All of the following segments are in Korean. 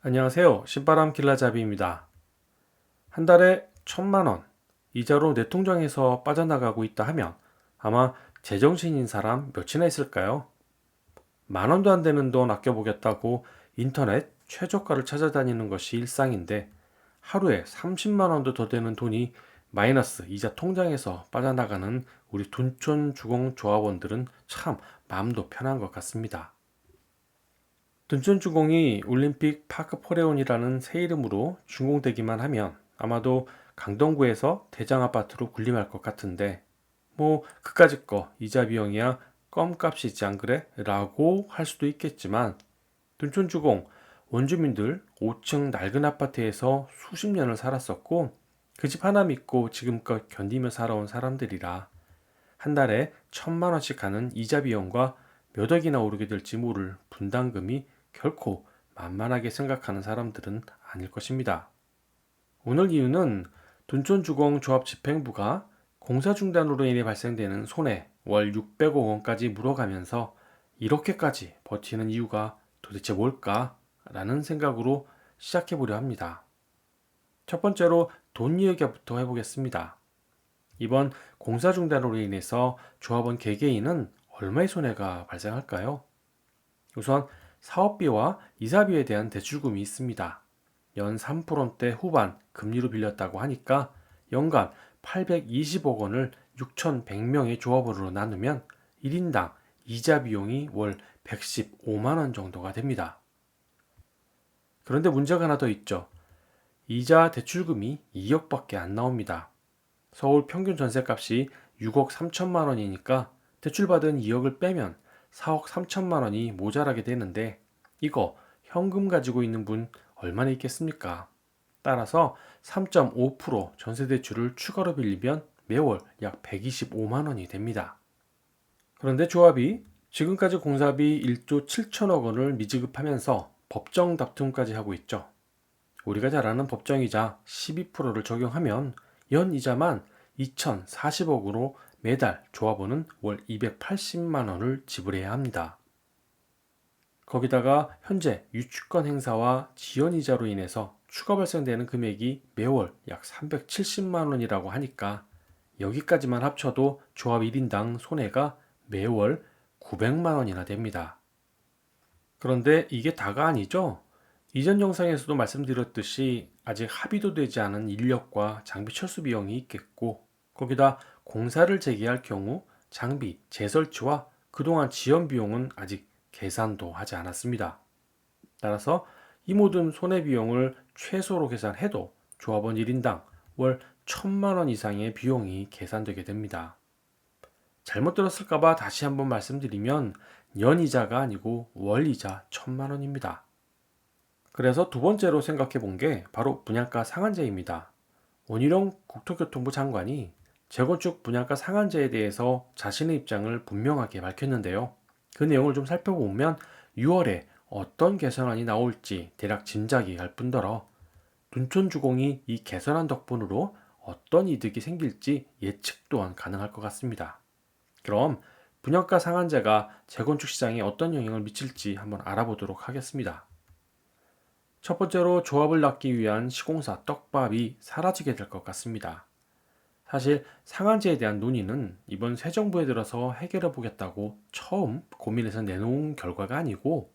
안녕하세요. 신바람 길라잡이입니다. 한 달에 1,000만 원 이자로 내 통장에서 빠져나가고 있다 하면 아마 제정신인 사람 몇이나 있을까요? 만 원도 안 되는 돈 아껴보겠다고 인터넷 최저가를 찾아다니는 것이 일상인데 하루에 30만 원도 더 되는 돈이 마이너스 이자 통장에서 빠져나가는 우리 둔촌주공 조합원들은 참 마음도 편한 것 같습니다. 둔촌주공이 올림픽 파크 포레온이라는 새 이름으로 준공되기만 하면 아마도 강동구에서 대장아파트로 군림할 것 같은데 뭐 그까짓 거 이자 비용이야 껌값이지 안 그래? 라고 할 수도 있겠지만 둔촌주공 원주민들 5층 낡은 아파트에서 수십 년을 살았었고 그 집 하나 믿고 지금껏 견디며 살아온 사람들이라 한 달에 1,000만 원씩 하는 이자 비용과 몇 억이나 오르게 될지 모를 분담금이 결코 만만하게 생각하는 사람들은 아닐 것입니다. 오늘 이유는 둔촌주공조합 집행부가 공사 중단으로 인해 발생되는 손해 월 600억 원까지 물어가면서 이렇게까지 버티는 이유가 도대체 뭘까? 라는 생각으로 시작해 보려 합니다. 첫 번째로 돈 이야기부터 해보겠습니다. 이번 공사 중단으로 인해서 조합원 개개인은 얼마의 손해가 발생할까요? 우선 사업비와 이사비에 대한 대출금이 있습니다. 연 3%대 후반 금리로 빌렸다고 하니까 연간 820억 원을 6,100명의 조합원으로 나누면 1인당 이자 비용이 월 115만 원 정도가 됩니다. 그런데 문제가 하나 더 있죠. 이자 대출금이 2억밖에 안 나옵니다. 서울 평균 전셋값이 6억 3천만 원이니까 대출받은 2억을 빼면 4억 3천만 원이 모자라게 되는데 이거 현금 가지고 있는 분 얼마나 있겠습니까? 따라서 3.5% 전세대출을 추가로 빌리면 매월 약 125만 원이 됩니다. 그런데 조합이 지금까지 공사비 1조 7천억 원을 미지급하면서 법정 다툼까지 하고 있죠. 우리가 잘 아는 법정이자 12%를 적용하면 연 이자만 2,040억으로 매달 조합원은 월 280만 원을 지불해야 합니다. 거기다가 현재 유치권 행사와 지연이자로 인해서 추가 발생되는 금액이 매월 약 370만 원이라고 하니까 여기까지만 합쳐도 조합 1인당 손해가 매월 900만 원이나 됩니다. 그런데 이게 다가 아니죠? 이전 영상에서도 말씀드렸듯이 아직 합의도 되지 않은 인력과 장비 철수 비용이 있겠고 거기다 공사를 재개할 경우 장비 재설치와 그동안 지연 비용은 아직 계산도 하지 않았습니다. 따라서 이 모든 손해 비용을 최소로 계산해도 조합원 1인당 월 1,000만 원 이상의 비용이 계산되게 됩니다. 잘못 들었을까봐 다시 한번 말씀드리면 연이자가 아니고 월이자 1,000만 원입니다. 그래서 두 번째로 생각해 본 게 바로 분양가 상한제입니다. 원희룡 국토교통부 장관이 재건축 분양가 상한제에 대해서 자신의 입장을 분명하게 밝혔는데요. 그 내용을 좀 살펴보면 6월에 어떤 개선안이 나올지 대략 짐작이 갈 뿐더러 둔촌주공이 이 개선안 덕분으로 어떤 이득이 생길지 예측 또한 가능할 것 같습니다. 그럼 분양가 상한제가 재건축 시장에 어떤 영향을 미칠지 한번 알아보도록 하겠습니다. 첫 번째로 조합을 낳기 위한 시공사 떡밥이 사라지게 될 것 같습니다. 사실 상한제에 대한 논의는 이번 새 정부에 들어서 해결해 보겠다고 처음 고민해서 내놓은 결과가 아니고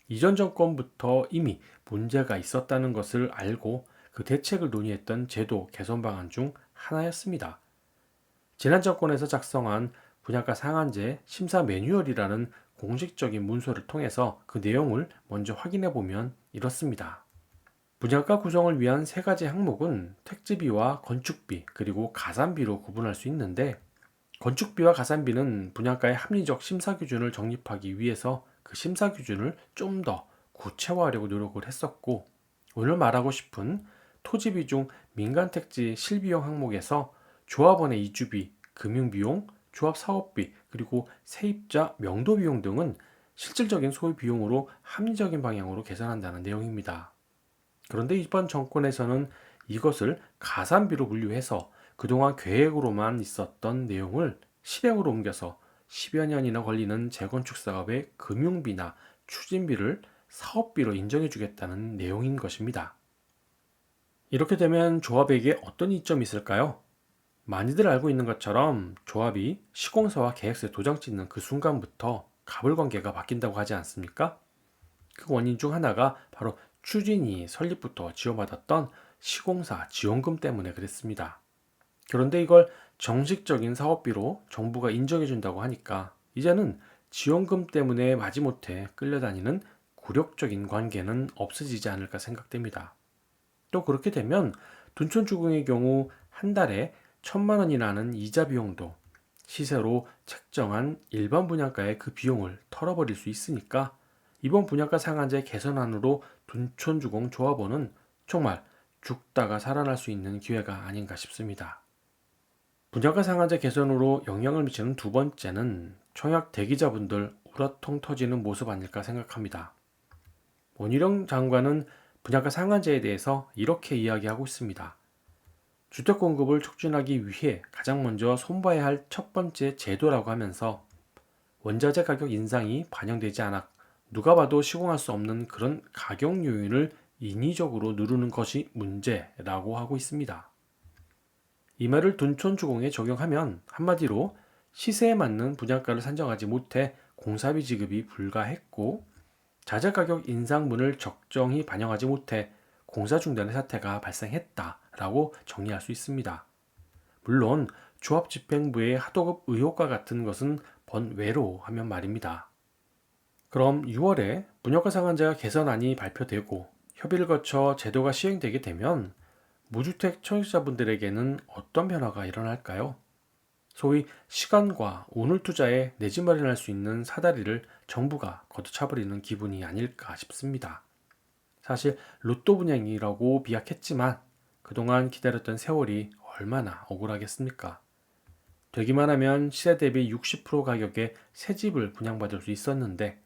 이전 정권부터 이미 문제가 있었다는 것을 알고 그 대책을 논의했던 제도 개선 방안 중 하나였습니다. 지난 정권에서 작성한 분양가 상한제 심사 매뉴얼이라는 공식적인 문서를 통해서 그 내용을 먼저 확인해 보면 이렇습니다. 분양가 구성을 위한 세 가지 항목은 택지비와 건축비 그리고 가산비로 구분할 수 있는데 건축비와 가산비는 분양가의 합리적 심사 기준을 정립하기 위해서 그 심사 기준을 좀 더 구체화하려고 노력을 했었고 오늘 말하고 싶은 토지비 중 민간택지 실비용 항목에서 조합원의 이주비, 금융비용, 조합 사업비 그리고 세입자 명도비용 등은 실질적인 소요 비용으로 합리적인 방향으로 계산한다는 내용입니다. 그런데 이번 정권에서는 이것을 가산비로 분류해서 그동안 계획으로만 있었던 내용을 실행으로 옮겨서 10여 년이나 걸리는 재건축 사업의 금융비나 추진비를 사업비로 인정해주겠다는 내용인 것입니다. 이렇게 되면 조합에게 어떤 이점이 있을까요? 많이들 알고 있는 것처럼 조합이 시공사와 계약서에 도장 찍는 그 순간부터 갑을 관계가 바뀐다고 하지 않습니까? 그 원인 중 하나가 바로 추진이 설립부터 지원받았던 시공사 지원금 때문에 그랬습니다. 그런데 이걸 정식적인 사업비로 정부가 인정해준다고 하니까 이제는 지원금 때문에 마지못해 끌려다니는 굴욕적인 관계는 없어지지 않을까 생각됩니다. 또 그렇게 되면 둔촌주공의 경우 한 달에 1,000만 원이라는 이자 비용도 시세로 책정한 일반 분양가의 그 비용을 털어버릴 수 있으니까 이번 분양가 상한제 개선안으로 둔촌주공 조합원은 정말 죽다가 살아날 수 있는 기회가 아닌가 싶습니다. 분양가 상한제 개선으로 영향을 미치는 두 번째는 청약 대기자분들 우라통 터지는 모습 아닐까 생각합니다. 원희룡 장관은 분양가 상한제에 대해서 이렇게 이야기하고 있습니다. 주택 공급을 촉진하기 위해 가장 먼저 손봐야 할 첫 번째 제도라고 하면서 원자재 가격 인상이 반영되지 않아 누가 봐도 시공할 수 없는 그런 가격 요인을 인위적으로 누르는 것이 문제라고 하고 있습니다. 이 말을 둔촌주공에 적용하면 한마디로 시세에 맞는 분양가를 산정하지 못해 공사비 지급이 불가했고 자재가격 인상분을 적정히 반영하지 못해 공사 중단의 사태가 발생했다라고 정리할 수 있습니다. 물론 조합집행부의 하도급 의혹과 같은 것은 번외로 하면 말입니다. 그럼 6월에 분양가 상한제가 개선안이 발표되고 협의를 거쳐 제도가 시행되게 되면 무주택 청약자분들에게는 어떤 변화가 일어날까요? 소위 시간과 운을 투자해 내 집 마련할 수 있는 사다리를 정부가 걷어차버리는 기분이 아닐까 싶습니다. 사실 로또 분양이라고 비약했지만 그동안 기다렸던 세월이 얼마나 억울하겠습니까? 되기만 하면 시세 대비 60% 가격에 새 집을 분양받을 수 있었는데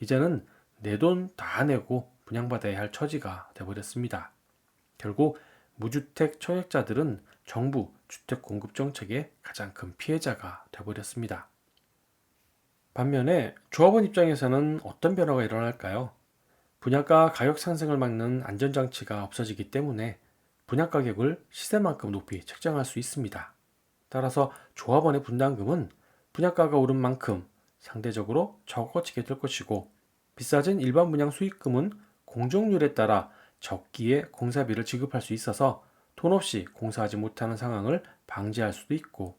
이제는 내 돈 다 내고 분양받아야 할 처지가 되어버렸습니다. 결국 무주택 청약자들은 정부 주택 공급 정책의 가장 큰 피해자가 되어버렸습니다. 반면에 조합원 입장에서는 어떤 변화가 일어날까요? 분양가 가격 상승을 막는 안전장치가 없어지기 때문에 분양 가격을 시세만큼 높이 책정할 수 있습니다. 따라서 조합원의 분담금은 분양가가 오른 만큼 상대적으로 적어지게 될 것이고 비싸진 일반 분양 수익금은 공정률에 따라 적기에 공사비를 지급할 수 있어서 돈 없이 공사하지 못하는 상황을 방지할 수도 있고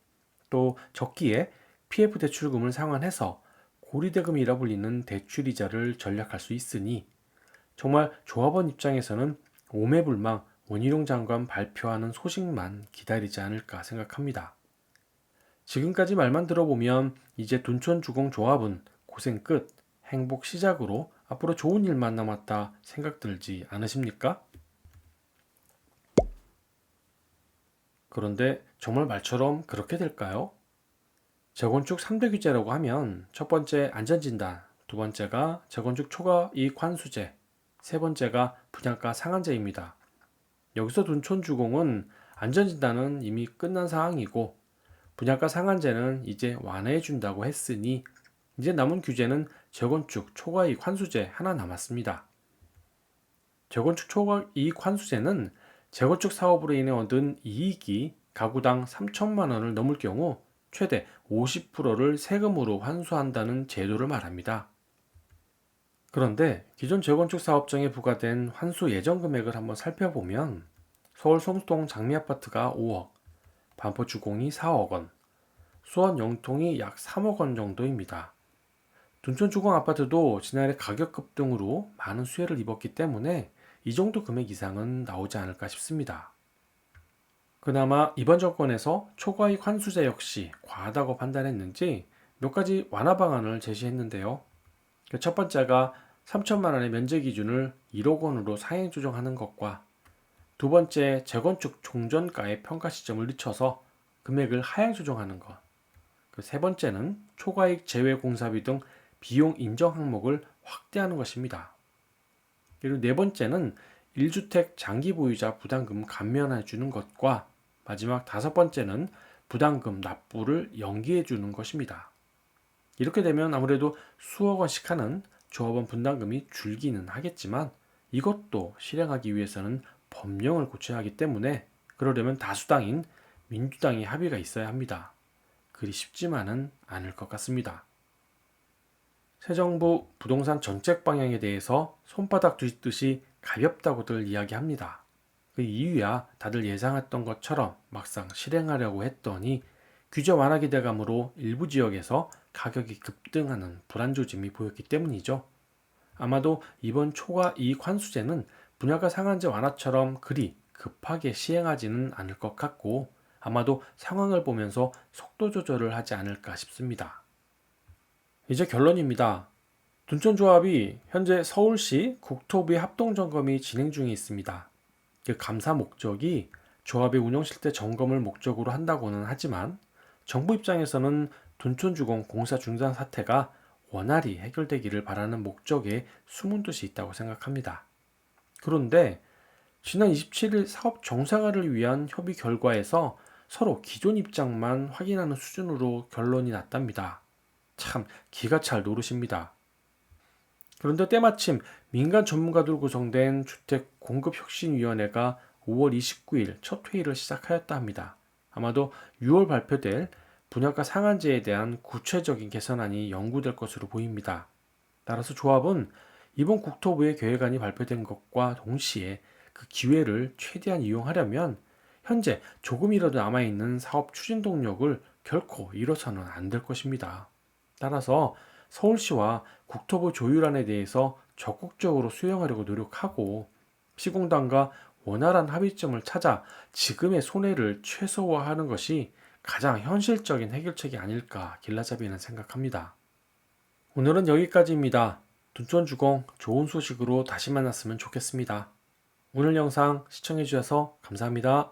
또 적기에 PF 대출금을 상환해서 고리대금이라 불리는 대출이자를 절약할 수 있으니 정말 조합원 입장에서는 오매불망 원희룡 장관 발표하는 소식만 기다리지 않을까 생각합니다. 지금까지 말만 들어보면 이제 둔촌주공 조합은 고생 끝, 행복 시작으로 앞으로 좋은 일만 남았다 생각 들지 않으십니까? 그런데 정말 말처럼 그렇게 될까요? 재건축 3대 규제라고 하면 첫 번째 안전진단, 두 번째가 재건축 초과 이익 환수제, 세 번째가 분양가 상한제입니다. 여기서 둔촌주공은 안전진단은 이미 끝난 사항이고 분양가 상한제는 이제 완화해 준다고 했으니 이제 남은 규제는 재건축 초과이익 환수제 하나 남았습니다. 재건축 초과이익 환수제는 재건축 사업으로 인해 얻은 이익이 가구당 3천만 원을 넘을 경우 최대 50%를 세금으로 환수한다는 제도를 말합니다. 그런데 기존 재건축 사업장에 부과된 환수 예정 금액을 한번 살펴보면 서울 송수동 장미아파트가 5억, 반포 주공이 4억 원, 수원 영통이 약 3억 원 정도입니다. 둔촌 주공 아파트도 지난해 가격 급등으로 많은 수혜를 입었기 때문에 이 정도 금액 이상은 나오지 않을까 싶습니다. 그나마 이번 정권에서 초과이익 환수제 역시 과하다고 판단했는지 몇 가지 완화 방안을 제시했는데요. 첫 번째가 3천만 원의 면제 기준을 1억 원으로 상향 조정하는 것과 두 번째 재건축 종전가의 평가 시점을 늦춰서 금액을 하향 조정하는 것. 세 번째는 초과이익 제외 공사비 등 비용 인정 항목을 확대하는 것입니다. 그리고 네 번째는 1주택 장기 보유자 부담금 감면해 주는 것과 마지막 다섯 번째는 부담금 납부를 연기해 주는 것입니다. 이렇게 되면 아무래도 수억 원씩 하는 조합원 분담금이 줄기는 하겠지만 이것도 실행하기 위해서는 법령을 고쳐야 하기 때문에 그러려면 다수당인 민주당의 합의가 있어야 합니다. 그리 쉽지만은 않을 것 같습니다. 새 정부 부동산 정책 방향에 대해서 손바닥 뒤집듯이 가볍다고들 이야기합니다. 그 이유야 다들 예상했던 것처럼 막상 실행하려고 했더니 규제 완화 기대감으로 일부 지역에서 가격이 급등하는 불안 조짐이 보였기 때문이죠. 아마도 이번 초과 이익 환수제는 분양가 상한제 완화처럼 그리 급하게 시행하지는 않을 것 같고 아마도 상황을 보면서 속도 조절을 하지 않을까 싶습니다. 이제 결론입니다. 둔촌조합이 현재 서울시 국토부의 합동점검이 진행 중에 있습니다. 그 감사 목적이 조합의 운영 실태 점검을 목적으로 한다고는 하지만 정부 입장에서는 둔촌주공 공사 중단 사태가 원활히 해결되기를 바라는 목적에 숨은 뜻이 있다고 생각합니다. 그런데 지난 27일 사업 정상화를 위한 협의 결과에서 서로 기존 입장만 확인하는 수준으로 결론이 났답니다. 참 기가 찰 노릇입니다. 그런데 때마침 민간 전문가들 구성된 주택공급혁신위원회가 5월 29일 첫 회의를 시작하였다 합니다. 아마도 6월 발표될 분양가 상한제에 대한 구체적인 개선안이 연구될 것으로 보입니다. 따라서 조합은 이번 국토부의 계획안이 발표된 것과 동시에 그 기회를 최대한 이용하려면 현재 조금이라도 남아있는 사업 추진 동력을 결코 잃어서는 안 될 것입니다. 따라서 서울시와 국토부 조율안에 대해서 적극적으로 수용하려고 노력하고 시공단과 원활한 합의점을 찾아 지금의 손해를 최소화하는 것이 가장 현실적인 해결책이 아닐까 길라잡이는 생각합니다. 오늘은 여기까지입니다. 둔촌주공 좋은 소식으로 다시 만났으면 좋겠습니다. 오늘 영상 시청해주셔서 감사합니다.